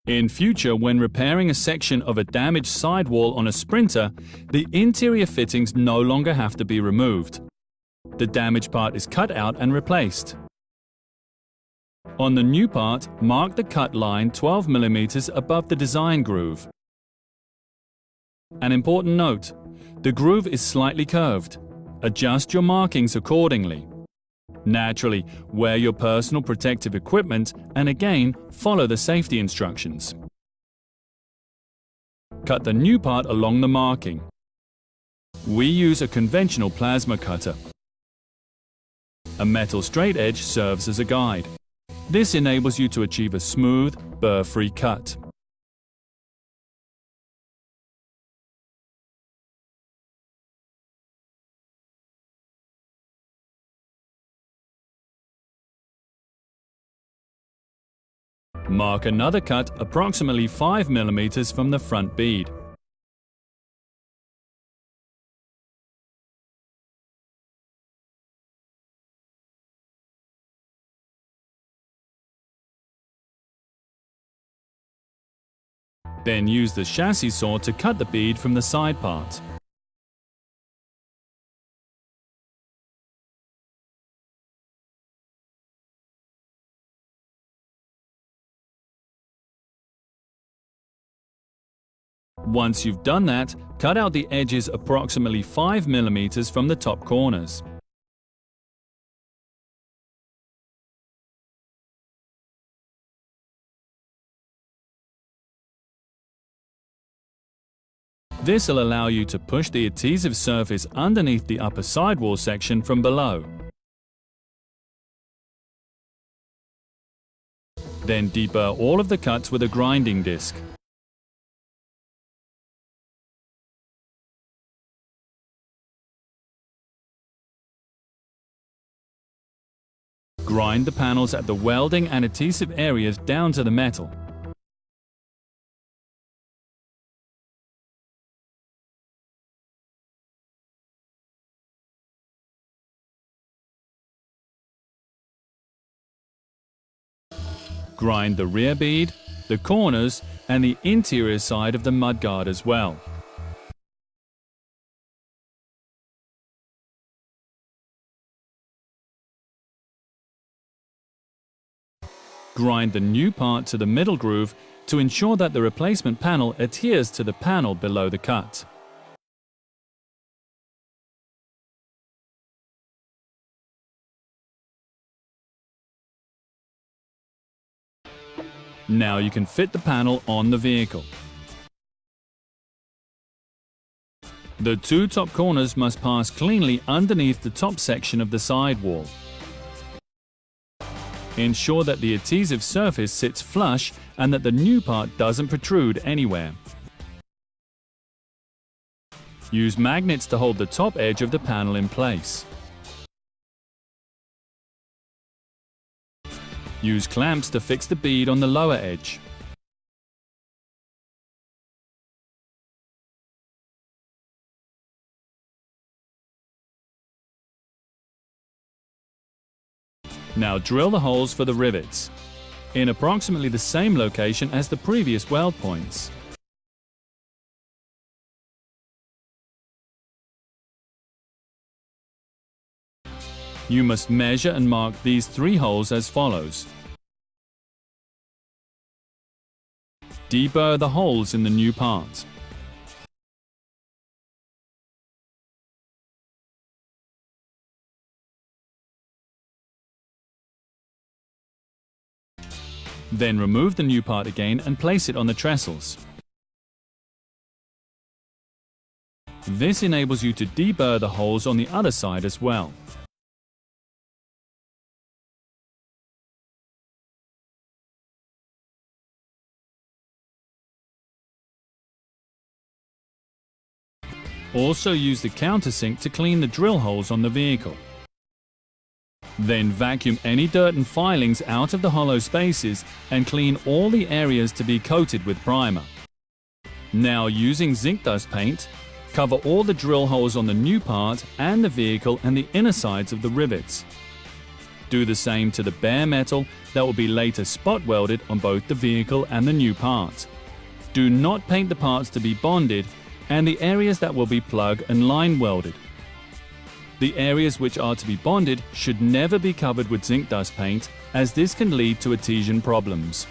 In future, when repairing a section of a damaged sidewall on a Sprinter, the interior fittings no longer have to be removed. The damaged part is cut out and replaced. On the new part, mark the cut line 12 mm above the design groove. An important note: the groove is slightly curved. Adjust your markings accordingly. Naturally, wear your personal protective equipment and again, follow the safety instructions. Cut the new part along the marking. We use a conventional plasma cutter. A metal straight edge serves as a guide. This enables you to achieve a smooth, burr-free cut. Mark another cut approximately 5 mm from the front bead. Then use the chassis saw to cut the bead from the side part. Once you've done that, cut out the edges approximately 5 mm from the top corners. This will allow you to push the adhesive surface underneath the upper sidewall section from below. Then deburr all of the cuts with a grinding disc. Grind the panels at the welding and adhesive areas down to the metal. Grind the rear bead, the corners, and the interior side of the mudguard as well. Grind the new part to the middle groove to ensure that the replacement panel adheres to the panel below the cut. Now you can fit the panel on the vehicle. The two top corners must pass cleanly underneath the top section of the sidewall. Ensure that the adhesive surface sits flush and that the new part doesn't protrude anywhere. Use magnets to hold the top edge of the panel in place. Use clamps to fix the bead on the lower edge. Now drill the holes for the rivets, in approximately the same location as the previous weld points. You must measure and mark these 3 holes as follows. Deburr the holes in the new part. Then remove the new part again and place it on the trestles. This enables you to deburr the holes on the other side as well. Also use the countersink to clean the drill holes on the vehicle. Then vacuum any dirt and filings out of the hollow spaces and clean all the areas to be coated with primer. Now using zinc dust paint, cover all the drill holes on the new part and the vehicle and the inner sides of the rivets. Do the same to the bare metal that will be later spot welded on both the vehicle and the new part. Do not paint the parts to be bonded and the areas that will be plug and line welded. The areas which are to be bonded should never be covered with zinc dust paint, as this can lead to adhesion problems.